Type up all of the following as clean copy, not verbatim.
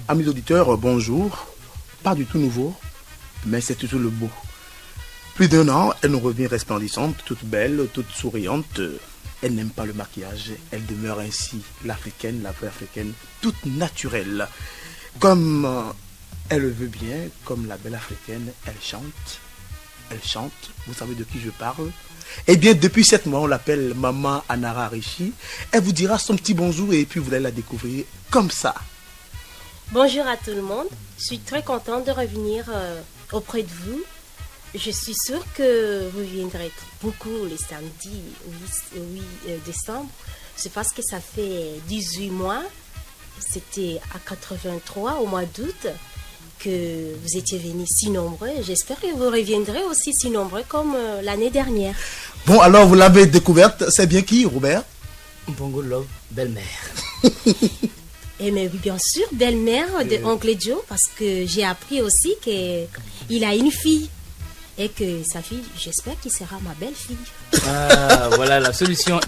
Amis auditeurs, bonjour. Pas du tout nouveau, mais c'est toujours le beau. Plus d'un an, elle nous revient resplendissante, toute belle, toute souriante. Elle n'aime pas le maquillage. Elle demeure ainsi l'africaine, la vraie africaine, toute naturelle. Comme elle le veut bien, comme la belle africaine, elle chante. Elle chante. Vous savez de qui je parle? Eh bien, depuis 7 mois, on l'appelle Maman Anara Rishi. Elle vous dira son petit bonjour et puis vous allez la découvrir comme ça. Bonjour à tout le monde. Je suis très contente de revenir auprès de vous. Je suis sûre que vous viendrez beaucoup les samedis 8 décembre. C'est parce que ça fait 18 mois. C'était à 83 au mois d'août que vous étiez venus si nombreux. J'espère que vous reviendrez aussi si nombreux comme l'année dernière. Bon, alors vous l'avez découverte. C'est bien qui, Robert? Bongo Love, belle-mère. Et mais bien sûr, belle-mère de Oncle Joe, parce que j'ai appris aussi qu'il a une fille. Et que sa fille, j'espère qu'il sera ma belle-fille. Ah, voilà la solution.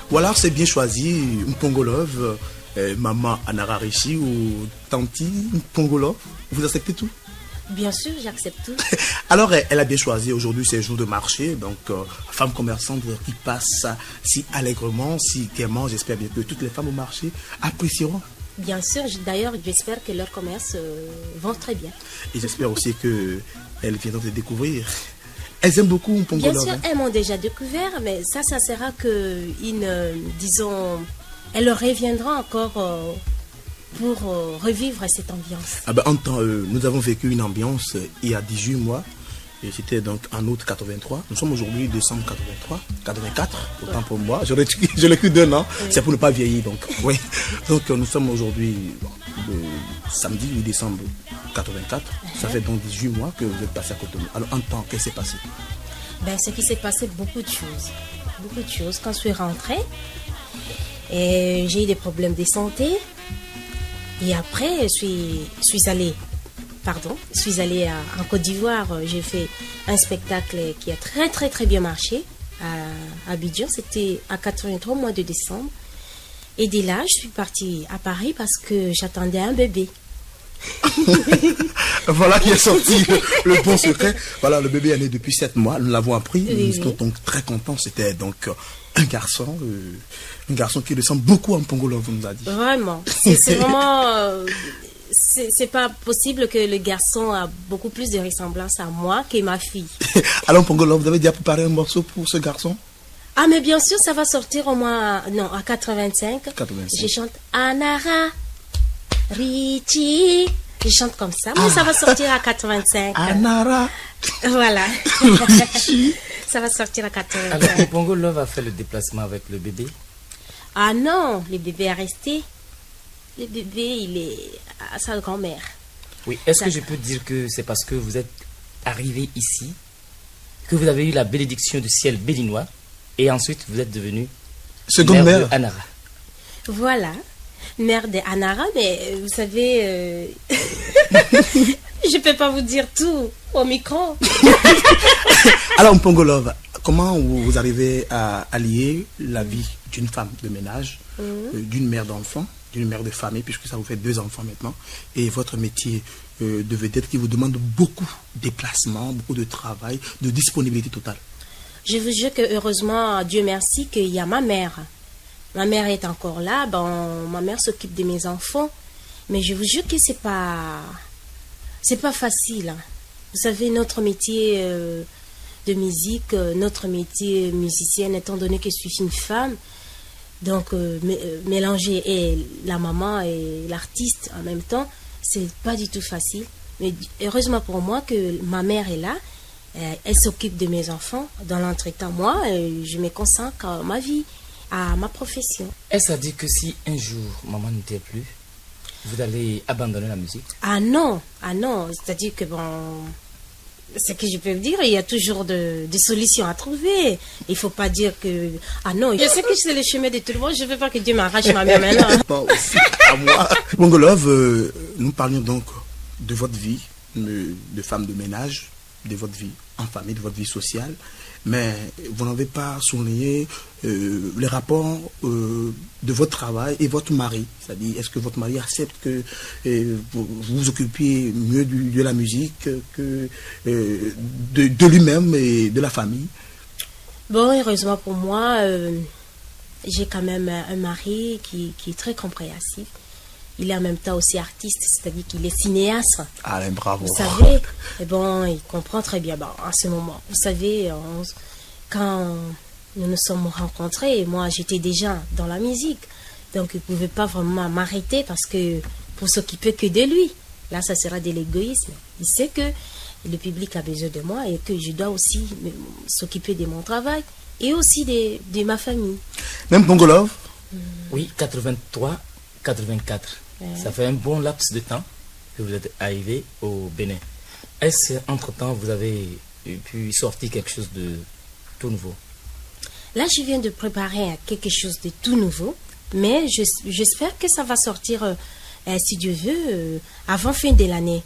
Voilà, c'est bien choisi, Mpongolov, Maman Anara Rishi ou Tanti Mpongolov. Vous acceptez tout? Bien sûr, j'accepte tout. Alors, elle a bien choisi aujourd'hui ses jours de marché. Donc, femme commerçante qui passe si allègrement, si gaiement. J'espère bien que toutes les femmes au marché apprécieront. Bien sûr, d'ailleurs, j'espère que leur commerce vont très bien. Et j'espère aussi qu'elles viendront te découvrir. Elles aiment beaucoup Mpongolov. Bien sûr, elles m'ont déjà découvert, mais ça sera que, disons, elles reviendront encore pour revivre cette ambiance. Ah ben, en temps, nous avons vécu une ambiance il y a 18 mois. Et c'était donc en août 83. Nous sommes aujourd'hui décembre 84, autant pour moi. Je l'ai cru d'un an. Oui. C'est pour ne pas vieillir. Donc, oui. Donc nous sommes aujourd'hui le samedi 8 décembre 84. Ça fait donc 18 mois que vous êtes passé à côté de nous. Alors en temps, qu'est-ce qui s'est passé? Ben, ce qui s'est passé, beaucoup de choses. Beaucoup de choses. Quand je suis rentrée, et j'ai eu des problèmes de santé. Et après, je suis allée je suis allée en Côte d'Ivoire. J'ai fait un spectacle qui a très très très bien marché à Abidjan. C'était à 83 au mois de décembre. Et dès là, je suis partie à Paris parce que j'attendais un bébé. Voilà qui est sorti le bon secret. Voilà, le bébé est né depuis 7 mois. Nous l'avons appris. Nous étions donc très contents. C'était donc un garçon qui ressemble beaucoup à Mpongo Love, on nous a dit. Vraiment. C'est vraiment... c'est pas possible que le garçon a beaucoup plus de ressemblance à moi que ma fille. Alors Mpongo Love, vous avez déjà préparé un morceau pour ce garçon? Ah, mais bien sûr, ça va sortir au moins... Non, à 85. 85. Je chante Anara, Richie. Je chante comme ça, mais ça va sortir à 85. Anara. Voilà. Ça va sortir à 85. Alors, Mpongo Love a fait le déplacement avec le bébé? Ah non, le bébé est resté. Le bébé, il est à sa grand-mère. Oui, est-ce que je peux dire que c'est parce que vous êtes arrivé ici que vous avez eu la bénédiction du ciel béninois et ensuite vous êtes devenu Seconde mère de Anara? Voilà, mère de Anara, mais vous savez, je peux pas vous dire tout au micro. Alors Mpongo Love, comment vous arrivez à allier la vie d'une femme de ménage, d'une mère d'enfant, d'une mère de famille, puisque ça vous fait 2 enfants maintenant, et votre métier de vedette qui vous demande beaucoup de déplacements, beaucoup de travail, de disponibilité totale? Je vous jure que heureusement, Dieu merci, qu'il y a ma mère. Ma mère est encore là. Bon, ma mère s'occupe de mes enfants. Mais je vous jure que c'est pas facile. Hein. Vous savez, notre métier de musique, notre métier musicienne, étant donné que je suis une femme, donc mélanger la maman et l'artiste en même temps, c'est pas du tout facile. Mais heureusement pour moi que ma mère est là. Elle s'occupe de mes enfants. Dans l'entretemps, moi, je me consacre à ma vie, à ma profession. Est-ce à dire que si un jour maman n'était plus, vous allez abandonner la musique? Ah non. C'est-à-dire que bon, ce que je peux vous dire, il y a toujours des solutions à trouver. Il ne faut pas dire que... Ah non, je sais que c'est le chemin de tout le monde. Je ne veux pas que Dieu m'arrache ma mère maintenant. Bon, aussi à moi. Mpongo Love, nous parlions donc de votre vie de femme de ménage, de votre vie en famille, de votre vie sociale, mais vous n'avez pas souligné les rapports de votre travail et votre mari. C'est-à-dire, est-ce que votre mari accepte que vous vous occupiez mieux de la musique que de lui-même et de la famille? Bon, heureusement pour moi, j'ai quand même un mari qui est très compréhensif. Il est en même temps aussi artiste, c'est-à-dire qu'il est cinéaste. Ah, bravo. Vous savez, et bon, il comprend très bien. Bon, à ce moment, vous savez, quand nous nous sommes rencontrés, moi, j'étais déjà dans la musique. Donc, il ne pouvait pas vraiment m'arrêter parce que pour s'occuper que de lui, là, ça sera de l'égoïsme. Il sait que le public a besoin de moi et que je dois aussi s'occuper de mon travail et aussi de ma famille. Même Mpongo Love? Oui, 83, 84. Ça fait un bon laps de temps que vous êtes arrivé au Bénin. Est-ce qu'entre-temps, vous avez pu sortir quelque chose de tout nouveau? Là, je viens de préparer quelque chose de tout nouveau, mais j'espère que ça va sortir, si Dieu veut, avant fin de l'année.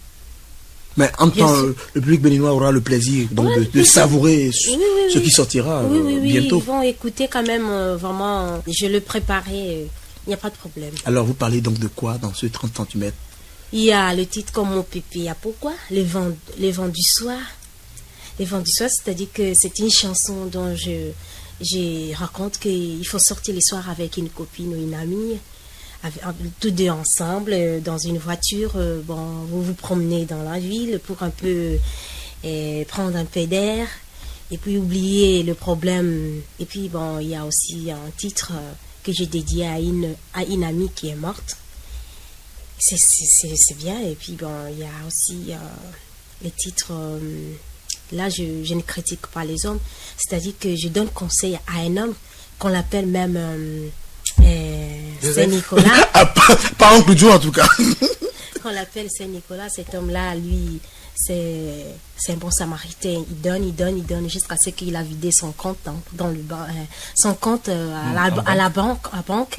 Mais en temps, le public béninois aura le plaisir donc, de savourer ce qui sortira bientôt. Ils vont écouter quand même, vraiment, je le préparais. Il n'y a pas de problème. Alors, vous parlez donc de quoi dans ce 30 cm? Il y a le titre comme mon pépé. Il y a pourquoi? Les vents du soir. Les vents du soir, c'est-à-dire que c'est une chanson dont je raconte qu'il faut sortir les soirs avec une copine ou une amie, tous deux ensemble, dans une voiture. Bon, vous vous promenez dans la ville pour un peu prendre un peu d'air et puis oublier le problème. Et puis, bon, il y a aussi un titre... que j'ai dédié à une amie qui est morte. C'est bien. Et puis, bon, il y a aussi les titres... là, je ne critique pas les hommes. C'est-à-dire que je donne conseil à un homme qu'on l'appelle même Saint-Nicolas. Pas Oncle Joe, en tout cas. Qu'on l'appelle Saint-Nicolas. Cet homme-là, lui... C'est un bon samaritain. Il donne jusqu'à ce qu'il a vidé son compte son compte à la banque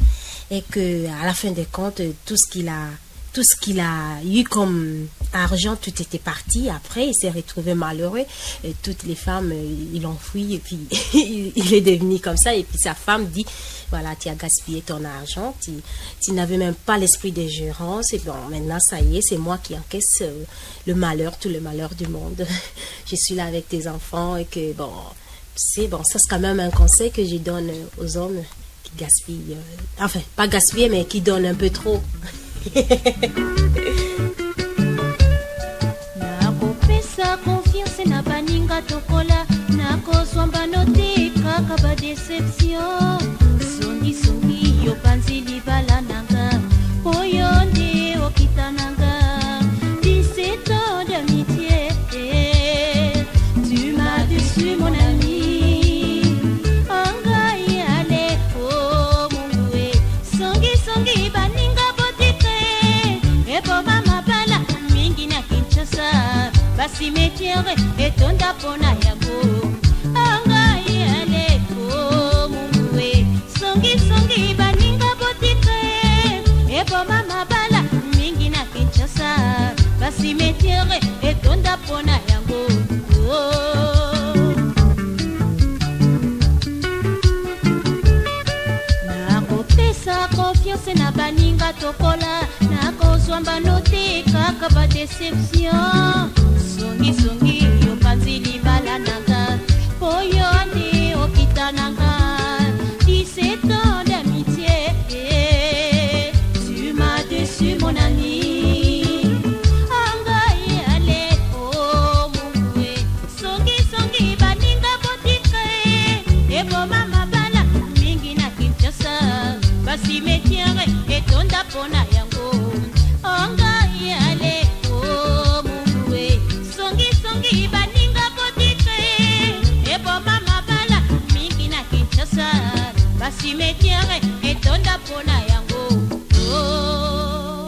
et que à la fin des comptes, tout ce qu'il a tout ce qu'il a eu comme argent, tout était parti. Après, il s'est retrouvé malheureux. Et toutes les femmes, ils l'ont fui et puis il est devenu comme ça. Et puis sa femme dit, voilà, tu as gaspillé ton argent, tu n'avais même pas l'esprit de gérance. Et bon, maintenant, ça y est, c'est moi qui encaisse le malheur, tout le malheur du monde. Je suis là avec tes enfants et que, bon, c'est bon, ça c'est quand même un conseil que je donne aux hommes qui gaspillent. Enfin, pas gaspiller, mais qui donnent un peu trop. Nakopesa confiance na baninga tokola nakozwamba note kaka ba deception songi songi yo panzi libala nanga oyo nde okitananga 17 ans d'amitié tu m'as déçu mon ami angai ale oh mungwe songi songi baninga mama bala mingi na Kinshasa basi metiere etonda pona yango angai aleko mumwe songi songi baninga botike ebo mama bala mingi na Kinshasa basi metiere etonda pona yango nakopesa confiance na baninga tokola nakozwamba note kaka ba deception songi songi yo panzi libala nanga oyo nde okitananga 17 ans d'amitié tu m'as déçu mon ami angai ale oh mungwe songi songi baninga botike ebo mama bala mingi na Kinshasa basi metiere etonda pona yango angai ale oh mungwe songi songi baninga botike ebo mama bala mingi na Kinshasa basi metiere etonda pona yango oh.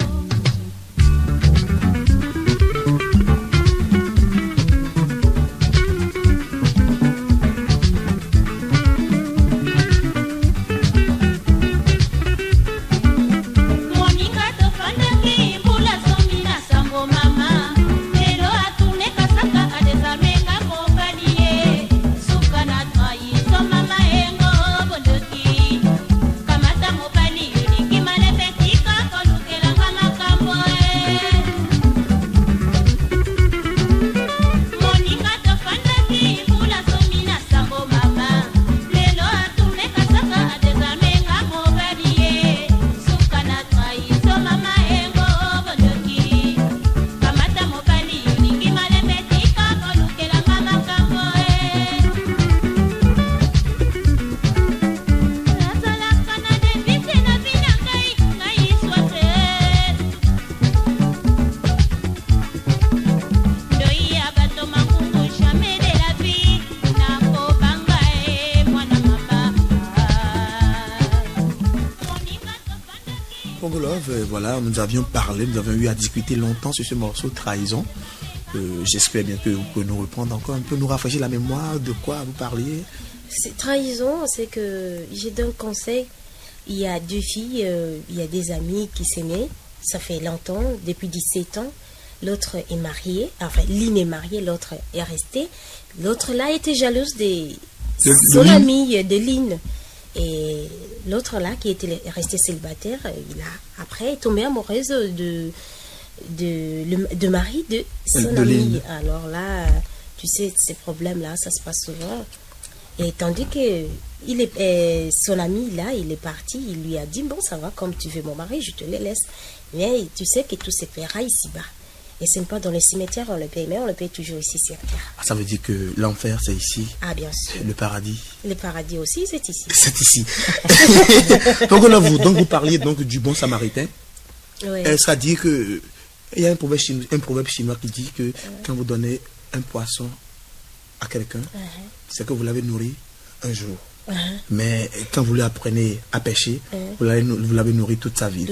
Voilà, nous avions parlé, nous avons eu à discuter longtemps sur ce morceau Trahison. J'espère bien que vous pouvez nous reprendre encore un peu, nous rafraîchir la mémoire de quoi vous parliez. C'est trahison, c'est que j'ai donné un conseil. Il y a deux filles, il y a des amis qui s'aimaient, ça fait longtemps, depuis 17 ans. L'autre est mariée, enfin l'une est mariée, l'autre est restée. L'autre là était jalouse de son amie, de Lynn. Et l'autre là, qui était resté célibataire, il a après tombé amoureuse de mari de son ami. Alors là, tu sais, ces problèmes-là, ça se passe souvent. Et tandis que son ami là, il est parti, il lui a dit, bon, ça va, comme tu veux mon mari, je te le laisse. Mais tu sais que tout se paiera ici-bas. Et ce n'est pas dans les cimetières on le paye, mais on le paye toujours ici sur terre. Ah, ça veut dire que l'enfer, c'est ici. Ah, bien sûr. Le paradis. Le paradis aussi, c'est ici. C'est ici. Donc, là, vous parliez donc du bon samaritain. Oui. C'est-à-dire que il y a un proverbe chinois qui dit que quand vous donnez un poisson à quelqu'un, c'est que vous l'avez nourri un jour. Mais quand vous lui apprenez à pêcher, vous l'avez nourri toute sa vie.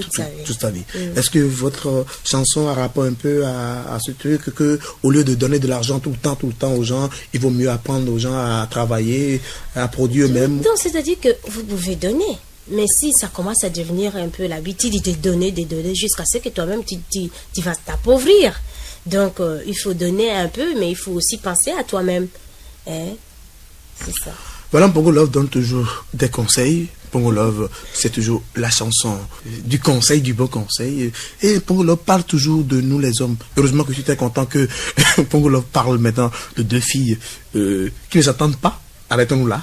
Toute sa vie. Est-ce que votre chanson a rapport un peu à ce truc que au lieu de donner de l'argent tout le temps aux gens, il vaut mieux apprendre aux gens à travailler, à produire eux-mêmes? Donc, c'est-à-dire que vous pouvez donner, Mais si ça commence à devenir un peu l'habitude de donner, jusqu'à ce que toi-même tu vas t'appauvrir. Donc, il faut donner un peu, mais il faut aussi penser à toi-même. Hein? C'est ça. Voilà, Mpongo Love donne toujours des conseils. Mpongo Love, c'est toujours la chanson du conseil, du bon conseil. Et Mpongo Love parle toujours de nous les hommes. Heureusement que je suis très content que Mpongo Love parle maintenant de deux filles qui ne s'attendent pas. Arrêtons-nous là.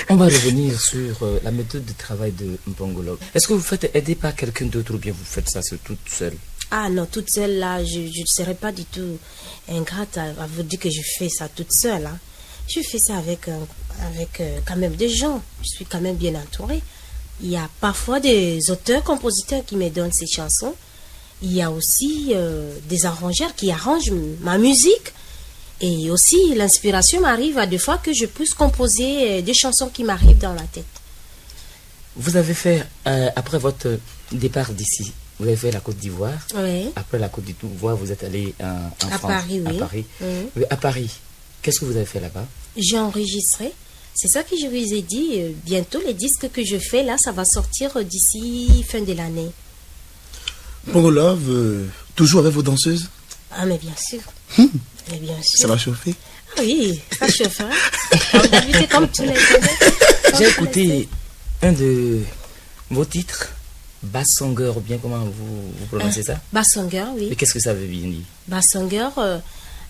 On va revenir sur la méthode de travail de Mpongo Love. Est-ce que vous faites aider par quelqu'un d'autre ou bien vous faites ça toute seule? Ah non, toute seule là, je ne serais pas du tout ingrate à vous dire que je fais ça toute seule. Hein. Je fais ça avec quand même des gens. Je suis quand même bien entourée. Il y a parfois des auteurs, compositeurs qui me donnent ces chansons. Il y a aussi des arrangeurs qui arrangent ma musique. Et aussi, l'inspiration m'arrive à des fois que je puisse composer des chansons qui m'arrivent dans la tête. Vous avez fait, après votre départ d'ici, vous avez fait la Côte d'Ivoire. Oui. Après la Côte d'Ivoire, vous êtes allé en France. Paris, oui. À Paris. Oui. Oui, à Paris, qu'est-ce que vous avez fait là-bas? J'ai enregistré. C'est ça que je vous ai dit. Bientôt, les disques que je fais là, ça va sortir d'ici fin de l'année. Mpongo Love, toujours avec vos danseuses? Ah, mais bien sûr. Mais bien sûr. Ça va chauffer? Ah oui, ça chauffe. Hein? Comme d'habitude, comme tu l'as dit. J'ai écouté un de vos titres, Bassonger, ou bien comment vous prononcez ça? Bassonger, oui. Mais qu'est-ce que ça veut bien dire? Bassonger,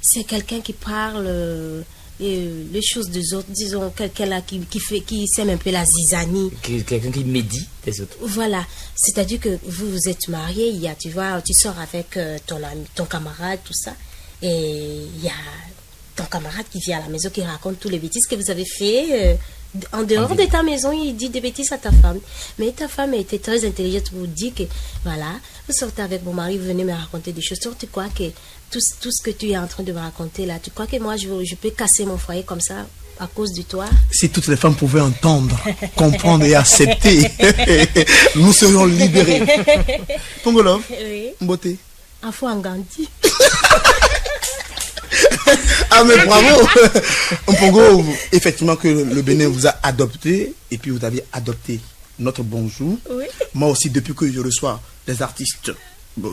c'est quelqu'un qui parle les choses des autres, disons, quelqu'un là qui sème un peu la zizanie. Quelqu'un qui médit des autres. Voilà, c'est-à-dire que vous êtes marié, il y a, tu vois, tu sors avec ton ami, ton camarade, tout ça, et il y a ton camarade qui vient à la maison qui raconte tous les bêtises que vous avez fait. En dehors de ta maison, il dit des bêtises à ta femme. Mais ta femme était très intelligente pour vous dire que, voilà, vous sortez avec mon mari, vous venez me raconter des choses. Tu crois que tout ce que tu es en train de me raconter là, tu crois que moi, je peux casser mon foyer comme ça à cause de toi? Si toutes les femmes pouvaient entendre, comprendre et accepter, nous serions libérés. Mpongo Love, Oui. beauté. Afo Angandi. Ah mais bravo. Mpongo, effectivement que le Bénin vous a adopté et puis vous avez adopté notre bonjour. Oui. Moi aussi, depuis que je reçois des artistes,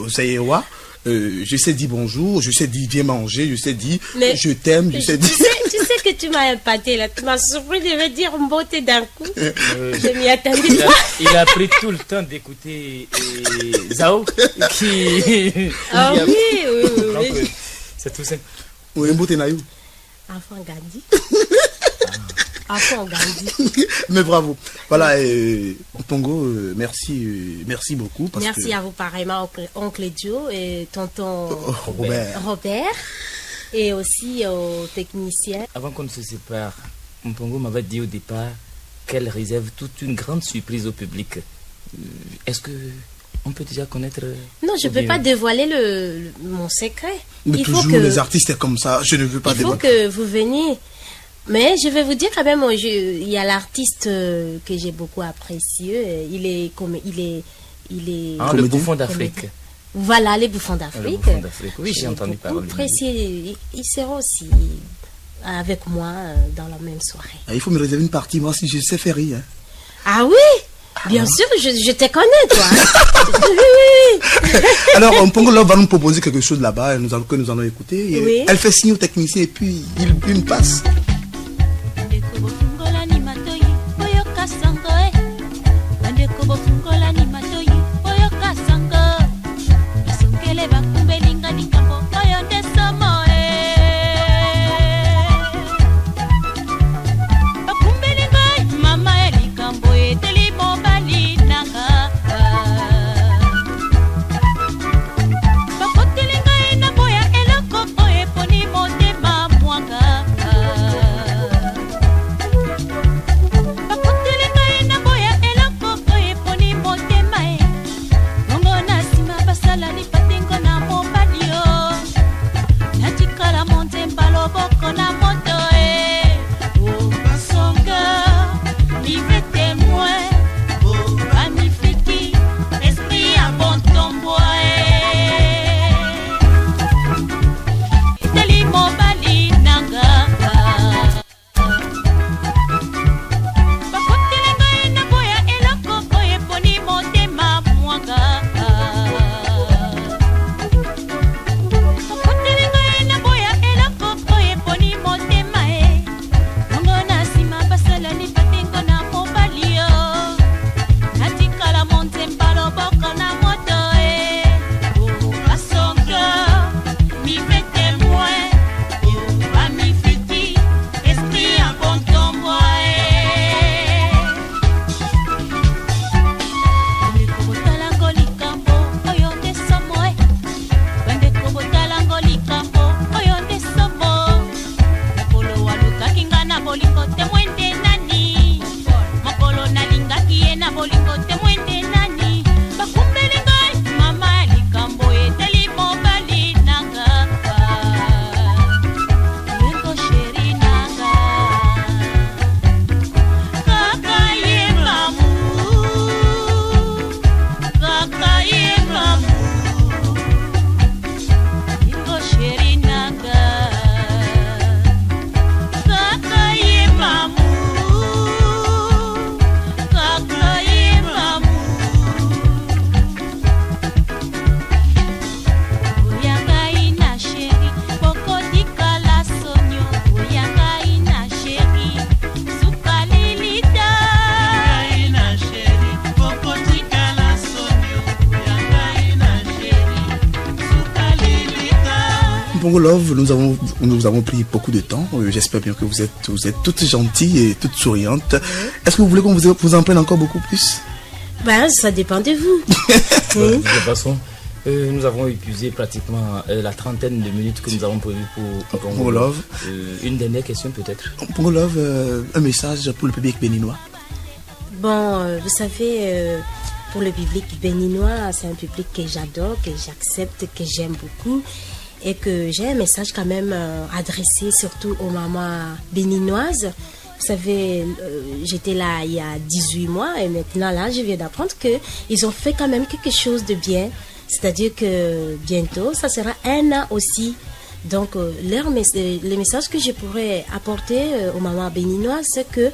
ça y est, ouais, je sais dire bonjour, je sais dire viens manger, je sais dire Mais je t'aime, je sais dire... Tu sais que tu m'as épaté là, tu m'as surpris de me dire beauté d'un coup. Je m'y attendais pas. Il a pris tout le temps d'écouter Zao qui... Ah oui, oui, Donc, oui. c'est tout simple. Oui, beauté naïou. Afo Angandi. Afo Angandi. Mais bravo. Voilà, Mpongo, merci beaucoup. Parce Merci que... à vous pareillement, oncle Joe et tonton Robert. et aussi aux techniciens. Avant qu'on ne se sépare, Mpongo m'avait dit au départ qu'elle réserve toute une grande surprise au public. Est-ce que on peut déjà connaître... Non, je ne peux pas dévoiler mon secret. Mais toujours les artistes sont comme ça, je ne veux pas dévoiler. Il faut que vous veniez. Mais je vais vous dire quand même, il y a l'artiste que j'ai beaucoup apprécié. Il est le bouffon d'Afrique. Voilà, les bouffons d'Afrique. Le bouffon d'Afrique, oui, j'ai entendu parler. Apprécié. Ils seront aussi avec moi dans la même soirée. Il faut me réserver une partie, moi si je sais faire rire. Ah oui? Bien sûr, je te connais, toi. Oui. Alors, Mpongo Love va nous proposer quelque chose là-bas que nous allons écouter. Oui. Elle fait signe au technicien et puis il passe. Mpongolo Love, nous avons pris beaucoup de temps. J'espère bien que vous êtes toutes gentilles et toutes souriantes. Est-ce que vous voulez qu'on vous en prenne encore beaucoup plus? Ben, ça dépend de vous. De toute façon, nous avons épuisé pratiquement la trentaine de minutes que nous avons prévues pour Mpongolo Love. Une dernière question peut-être. Mpongolo Love, un message pour le public béninois. Bon, vous savez, pour le public béninois, c'est un public que j'adore, que j'accepte, que j'aime beaucoup. Et que j'ai un message quand même adressé surtout aux mamans béninoises. Vous savez, j'étais là il y a 18 mois et maintenant là, je viens d'apprendre qu'ils ont fait quand même quelque chose de bien. C'est-à-dire que bientôt, ça sera 1 an aussi. Donc, les messages que je pourrais apporter aux mamans béninoises, c'est que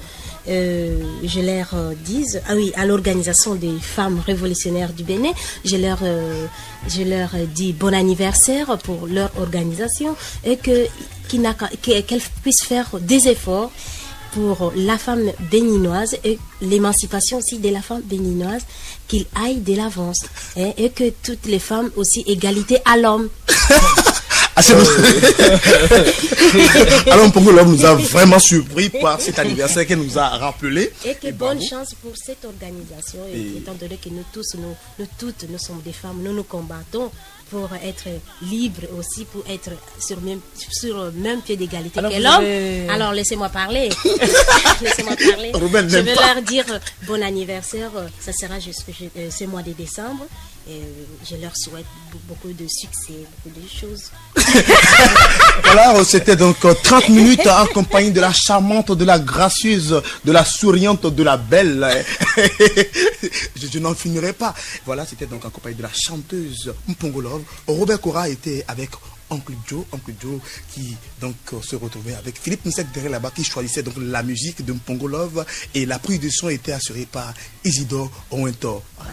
je leur dise, à l'organisation des femmes révolutionnaires du Bénin, je leur dis bon anniversaire pour leur organisation et qu'elles puissent faire des efforts pour la femme béninoise et l'émancipation aussi de la femme béninoise, qu'il aille de l'avance et que toutes les femmes aussi égalité à l'homme. Alors Mpongolo Love nous a vraiment surpris par cet anniversaire qu'elle nous a rappelé. Et que bonne chance pour cette organisation, étant donné que nous toutes, nous sommes des femmes, nous combattons pour être libres aussi, pour être sur le même pied d'égalité que l'homme. Alors laissez-moi parler. Laissez-moi parler. Je vais leur dire bon anniversaire, ça sera ce mois de décembre. Et je leur souhaite beaucoup de succès, beaucoup de choses. Voilà, c'était donc 30 minutes accompagné de la charmante, de la gracieuse, de la souriante, de la belle. Je n'en finirai pas. Voilà, c'était donc accompagné de la chanteuse Mpongolo Love. Robert Cora était avec Oncle Joe qui donc se retrouvait avec Philippe Nsek derrière là-bas qui choisissait donc la musique de Mpongolo Love et la prise de son était assurée par Isidore Owento. Voilà.